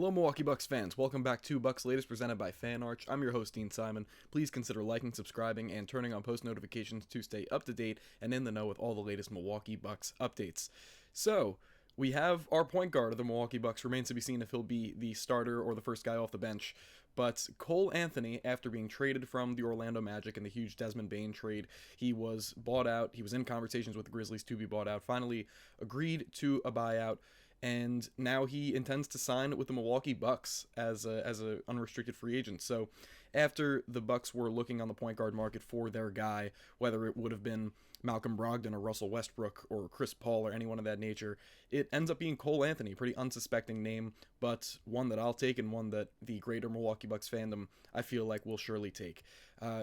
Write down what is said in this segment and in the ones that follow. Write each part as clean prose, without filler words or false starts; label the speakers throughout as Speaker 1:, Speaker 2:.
Speaker 1: Hello, Milwaukee Bucks fans. Welcome back to Bucks Latest, presented by FanArch. I'm your host, Dean Simon. Please consider liking, subscribing, and turning on post notifications to stay up to date and in the know with all the latest Milwaukee Bucks updates. So, we have our point guard of the Milwaukee Bucks. Remains to be seen if he'll be the starter or the first guy off the bench. But Cole Anthony, after being traded from the Orlando Magic in the huge Desmond Bane trade, he was bought out. He was in conversations with the Grizzlies to be bought out. Finally agreed to a buyout. And now he intends to sign with the Milwaukee Bucks as a unrestricted free agent. So after the Bucks were looking on the point guard market for their guy, whether it would have been Malcolm Brogdon or Russell Westbrook or Chris Paul or anyone of that nature, it ends up being Cole Anthony. Pretty unsuspecting name, but one that I'll take and one that the greater Milwaukee Bucks fandom, I feel like, will surely take.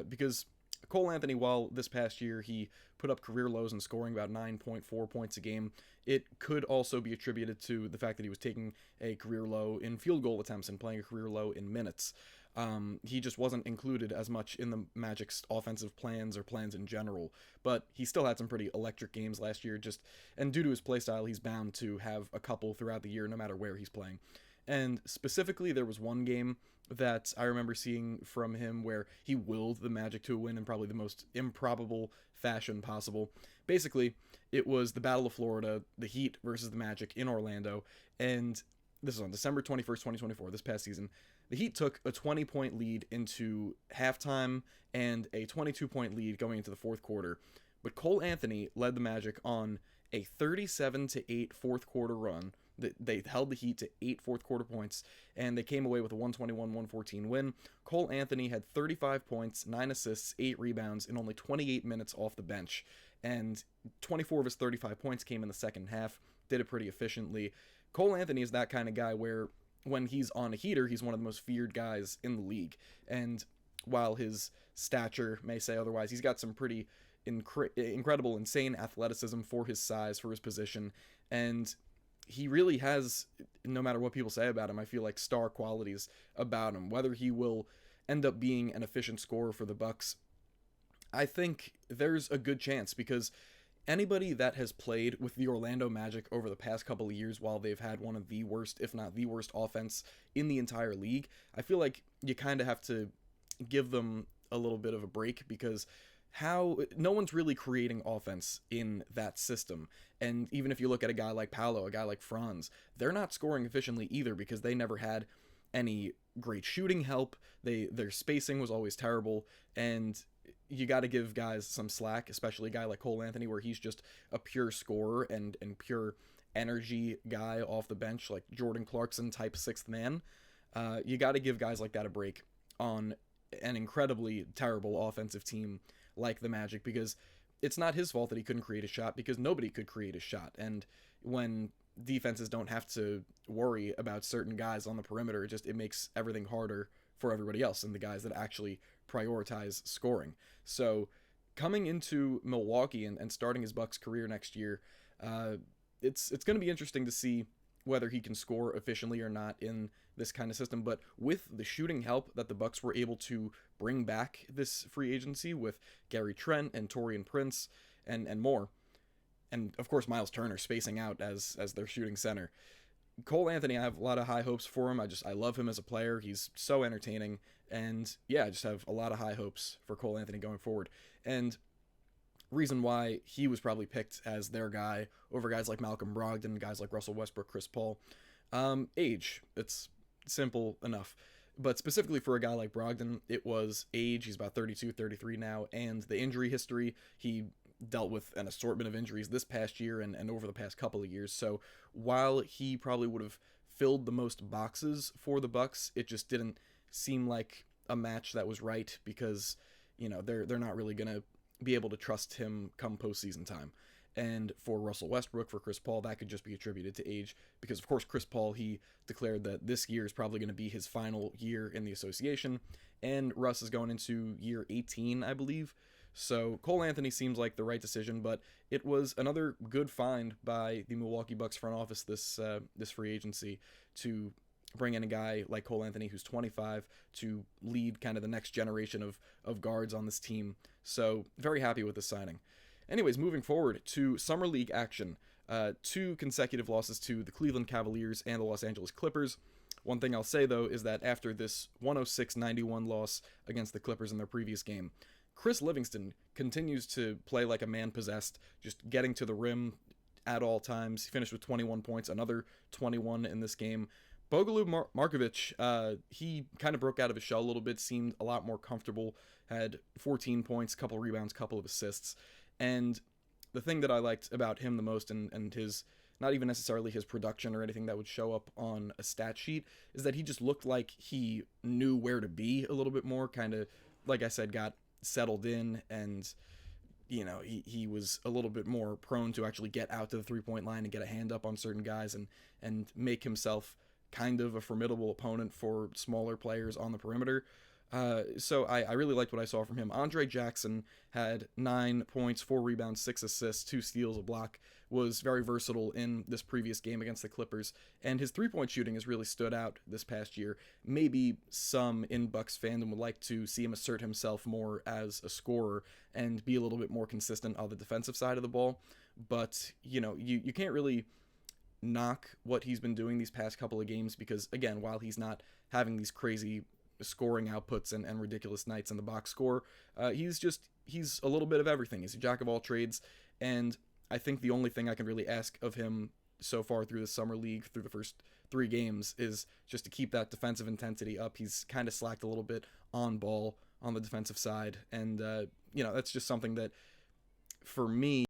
Speaker 1: Because Cole Anthony, while this past year he put up career lows in scoring, about 9.4 points a game, it could also be attributed to the fact that he was taking a career low in field goal attempts and playing a career low in minutes. He just wasn't included as much in the Magic's offensive plans or plans in general, but he still had some pretty electric games last year, and due to his play style, he's bound to have a couple throughout the year no matter where he's playing. And specifically, there was one game that I remember seeing from him where he willed the Magic to a win in probably the most improbable fashion possible. Basically, it was the Battle of Florida, the Heat versus the Magic in Orlando, and this is on December 21st, 2024, this past season. The Heat took a 20-point lead into halftime and a 22-point lead going into the fourth quarter. But Cole Anthony led the Magic on a 37-8 fourth quarter run. They held the Heat to 8 fourth quarter points, and they came away with a 121-114 win. Cole Anthony had 35 points, 9 assists, 8 rebounds in only 28 minutes off the bench, and 24 of his 35 points came in the second half. Did it pretty efficiently. Cole Anthony is that kind of guy where when he's on a heater, he's one of the most feared guys in the league, and while his stature may say otherwise, he's got some pretty incredible, insane athleticism for his size, for his position, and he really has, no matter what people say about him, I feel like star qualities about him. Whether he will end up being an efficient scorer for the Bucks, I think there's a good chance, because anybody that has played with the Orlando Magic over the past couple of years while they've had one of the worst, if not the worst, offense in the entire league, I feel like you kind of have to give them a little bit of a break, because no one's really creating offense in that system. And even if you look at a guy like Paolo, a guy like Franz, they're not scoring efficiently either, because they never had any great shooting help. Their spacing was always terrible, and you got to give guys some slack, especially a guy like Cole Anthony, where he's just a pure scorer and pure energy guy off the bench, like Jordan Clarkson type sixth man. You got to give guys like that a break on an incredibly terrible offensive team like the Magic, because it's not his fault that he couldn't create a shot, because nobody could create a shot. And when defenses don't have to worry about certain guys on the perimeter, it makes everything harder for everybody else and the guys that actually prioritize scoring. So coming into Milwaukee and starting his Bucks career next year, it's going to be interesting to see whether he can score efficiently or not in this kind of system. But with the shooting help that the Bucks were able to bring back this free agency with Gary Trent and Taurean Prince and more, and of course Miles Turner spacing out as their shooting center, Cole Anthony, I have a lot of high hopes for him. I love him as a player. He's so entertaining, and yeah, I just have a lot of high hopes for Cole Anthony going forward. And reason why he was probably picked as their guy over guys like Malcolm Brogdon, guys like Russell Westbrook, Chris Paul. Age. It's simple enough. But specifically for a guy like Brogdon, it was age. He's about 32, 33 now, and the injury history. He dealt with an assortment of injuries this past year and over the past couple of years. So while he probably would have filled the most boxes for the Bucks, it just didn't seem like a match that was right, because they're not really going to be able to trust him come postseason time. And for Russell Westbrook, for Chris Paul, that could just be attributed to age, because of course Chris Paul, he declared that this year is probably going to be his final year in the association, and Russ is going into year 18, I believe. So Cole Anthony seems like the right decision, but it was another good find by the Milwaukee Bucks front office this free agency to bring in a guy like Cole Anthony, who's 25, to lead kind of the next generation of guards on this team. So very happy with this signing. Anyways, moving forward to Summer League action. 2 consecutive losses to the Cleveland Cavaliers and the Los Angeles Clippers. One thing I'll say, though, is that after this 106-91 loss against the Clippers in their previous game, Chris Livingston continues to play like a man possessed, just getting to the rim at all times. He finished with 21 points, another 21 in this game. Bogoljub Markovic, he kind of broke out of his shell a little bit, seemed a lot more comfortable, had 14 points, couple rebounds, couple of assists. And the thing that I liked about him the most, and his, not even necessarily his production or anything that would show up on a stat sheet, is that he just looked like he knew where to be a little bit more, kind of, like I said, got settled in, and he was a little bit more prone to actually get out to the three-point line and get a hand up on certain guys and make himself kind of a formidable opponent for smaller players on the perimeter. So I really liked what I saw from him. Andre Jackson had 9 points, 4 rebounds, 6 assists, 2 steals, a block, was very versatile in this previous game against the Clippers, and his three-point shooting has really stood out this past year. Maybe some in Bucks fandom would like to see him assert himself more as a scorer and be a little bit more consistent on the defensive side of the ball, but you can't really knock what he's been doing these past couple of games because, again, while he's not having these crazy scoring outputs and ridiculous nights in the box score, he's a little bit of everything. He's a jack of all trades, and I think the only thing I can really ask of him so far through the summer league, through the first 3 games, is just to keep that defensive intensity up. He's kind of slacked a little bit on ball on the defensive side, and that's just something that, for me,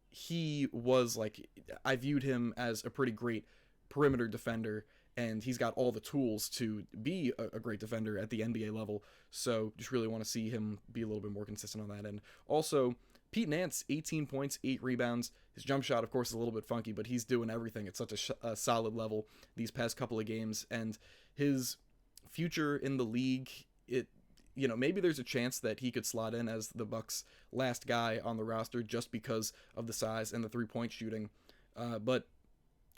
Speaker 1: he was like, I viewed him as a pretty great perimeter defender, and he's got all the tools to be a great defender at the NBA level, so just really want to see him be a little bit more consistent on that end. Also, Pete Nance, 18 points, 8 rebounds. His jump shot, of course, is a little bit funky, but he's doing everything at such a solid level these past couple of games, and his future in the league, maybe there's a chance that he could slot in as the Bucks' last guy on the roster just because of the size and the three-point shooting, but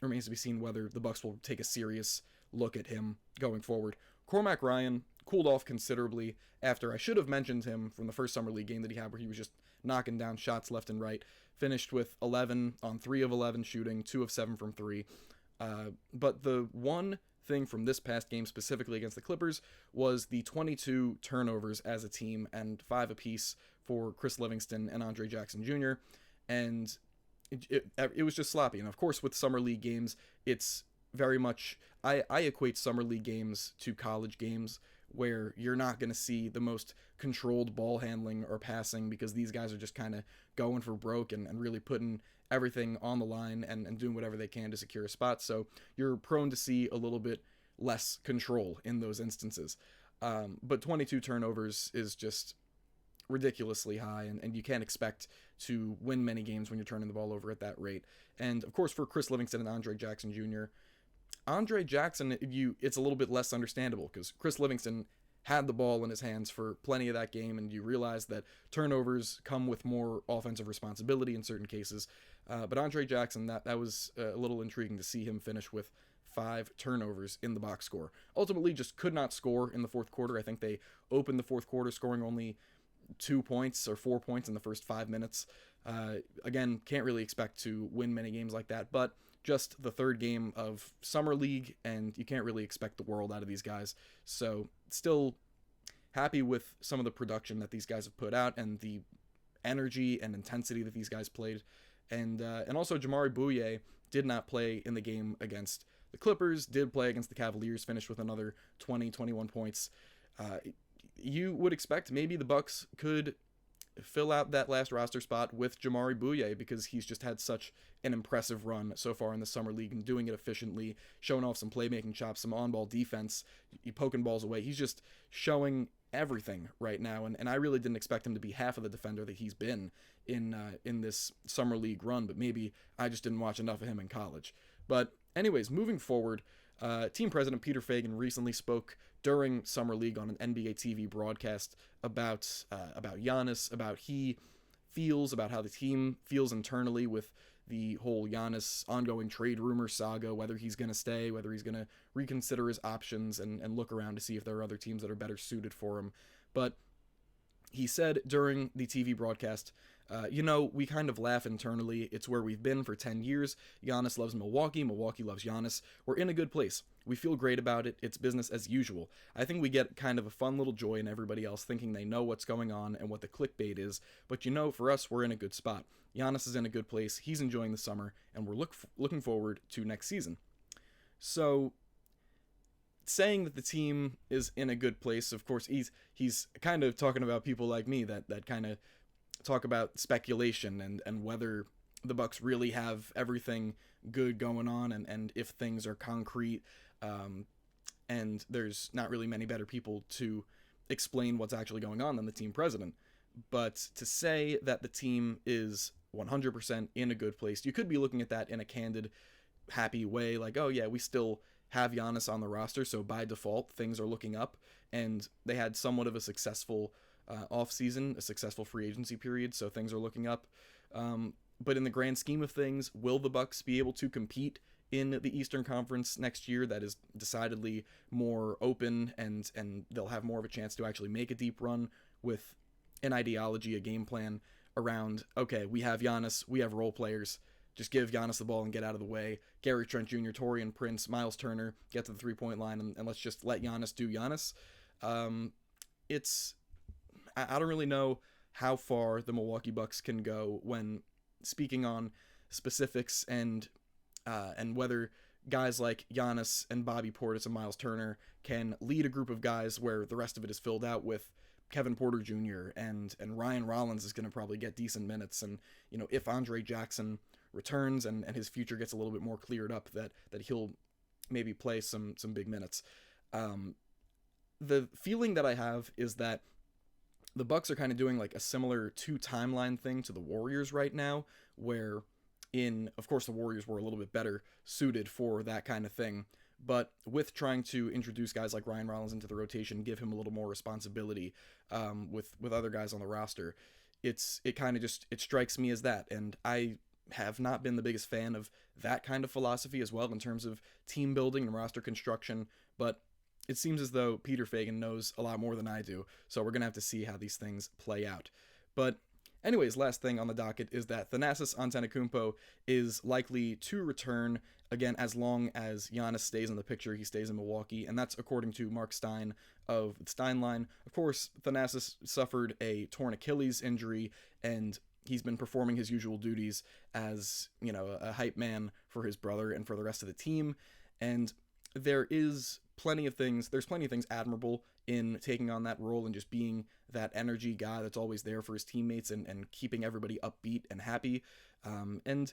Speaker 1: it remains to be seen whether the Bucks will take a serious look at him going forward. Cormac Ryan cooled off considerably after I should have mentioned him from the first Summer League game that he had where he was just knocking down shots left and right. Finished with 11 on 3 of 11 shooting, 2 of 7 from 3. But the one thing from this past game, specifically against the Clippers, was the 22 turnovers as a team and 5 apiece for Chris Livingston and Andre Jackson Jr. And it was just sloppy. And of course, with Summer League games, it's very much, I equate Summer League games to college games where you're not going to see the most controlled ball handling or passing because these guys are just kind of going for broke and really putting everything on the line and doing whatever they can to secure a spot. So you're prone to see a little bit less control in those instances. But 22 turnovers is just ridiculously high, and you can't expect to win many games when you're turning the ball over at that rate. And of course, for Chris Livingston and Andre Jackson Jr., Andre Jackson, it's a little bit less understandable because Chris Livingston had the ball in his hands for plenty of that game, and you realize that turnovers come with more offensive responsibility in certain cases. But Andre Jackson, that was a little intriguing to see him finish with 5 turnovers in the box score. Ultimately, just could not score in the fourth quarter. I think they opened the fourth quarter scoring only 2 points or 4 points in the first 5 minutes. Again, can't really expect to win many games like that, but just the third game of Summer League, and you can't really expect the world out of these guys. So still happy with some of the production that these guys have put out and the energy and intensity that these guys played. And also Jamari Bouye did not play in the game against the Clippers, did play against the Cavaliers, finished with another 21 points. You would expect maybe the Bucks could fill out that last roster spot with Jamari Bouye because he's just had such an impressive run so far in the Summer League and doing it efficiently, showing off some playmaking chops, some on-ball defense, poking balls away. He's just showing everything right now, and I really didn't expect him to be half of the defender that he's been in this Summer League run, but maybe I just didn't watch enough of him in college. But anyways, moving forward, team president Peter Feigin recently spoke during Summer League on an NBA TV broadcast about Giannis, about how the team feels internally with the whole Giannis ongoing trade rumor saga, whether he's going to stay, whether he's going to reconsider his options and look around to see if there are other teams that are better suited for him. But he said during the TV broadcast, we kind of laugh internally. It's where we've been for 10 years. Giannis loves Milwaukee. Milwaukee loves Giannis. We're in a good place. We feel great about it. It's business as usual. I think we get kind of a fun little joy in everybody else thinking they know what's going on and what the clickbait is. But for us, we're in a good spot. Giannis is in a good place. He's enjoying the summer, and we're looking forward to next season. So, saying that the team is in a good place, of course, he's kind of talking about people like me that kind of talk about speculation and whether the Bucks really have everything good going on and if things are concrete, and there's not really many better people to explain what's actually going on than the team president. But to say that the team is 100% in a good place, you could be looking at that in a candid, happy way, like, oh yeah, we still have Giannis on the roster, so by default things are looking up, and they had somewhat of a successful offseason, a successful free agency period, so things are looking up. But in the grand scheme of things, will the Bucks be able to compete in the Eastern Conference next year? That is decidedly more open, and they'll have more of a chance to actually make a deep run with an ideology, a game plan around, okay, we have Giannis, we have role players, just give Giannis the ball and get out of the way. Gary Trent Jr., Taurean Prince, Miles Turner, get to the three-point line, and let's just let Giannis do Giannis. I don't really know how far the Milwaukee Bucks can go when speaking on specifics and whether guys like Giannis and Bobby Portis and Miles Turner can lead a group of guys where the rest of it is filled out with Kevin Porter Jr. and Ryan Rollins is going to probably get decent minutes, and if Andre Jackson returns and his future gets a little bit more cleared up, that he'll maybe play some big minutes. The feeling that I have is that the Bucks are kind of doing like a similar two-timeline thing to the Warriors right now, where of course the Warriors were a little bit better suited for that kind of thing, but with trying to introduce guys like Ryan Rollins into the rotation, give him a little more responsibility with other guys on the roster, it strikes me as that, and I have not been the biggest fan of that kind of philosophy as well in terms of team building and roster construction, but it seems as though Peter Feigin knows a lot more than I do, so we're going to have to see how these things play out. But anyways, last thing on the docket is that Thanasis Antetokounmpo is likely to return, again, as long as Giannis stays in the picture, he stays in Milwaukee, and that's according to Mark Stein of the Stein Line. Of course, Thanasis suffered a torn Achilles injury, and he's been performing his usual duties as, a hype man for his brother and for the rest of the team, and there's plenty of things admirable in taking on that role and just being that energy guy that's always there for his teammates and keeping everybody upbeat and happy. And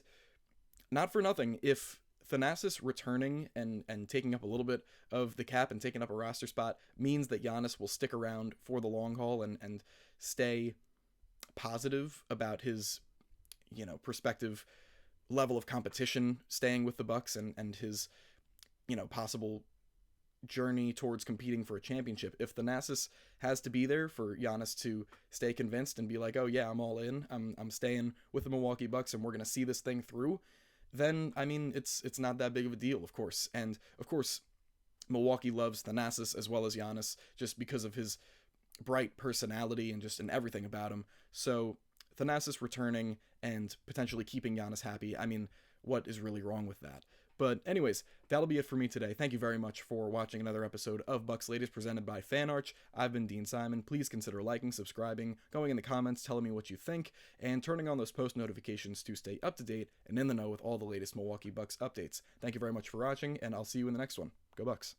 Speaker 1: not for nothing, if Thanasis returning and taking up a little bit of the cap and taking up a roster spot means that Giannis will stick around for the long haul and stay positive about his, prospective level of competition staying with the Bucks and his, possible journey towards competing for a championship. If Thanasis has to be there for Giannis to stay convinced and be like, oh yeah, I'm all in, I'm staying with the Milwaukee Bucks and we're going to see this thing through, then, it's not that big of a deal, of course. And, of course, Milwaukee loves Thanasis as well as Giannis just because of his bright personality and everything about him. So, Thanasis returning and potentially keeping Giannis happy, what is really wrong with that? But anyways, that'll be it for me today. Thank you very much for watching another episode of Bucks Latest presented by FanArch. I've been Dean Simon. Please consider liking, subscribing, going in the comments, telling me what you think, and turning on those post notifications to stay up to date and in the know with all the latest Milwaukee Bucks updates. Thank you very much for watching, and I'll see you in the next one. Go Bucks.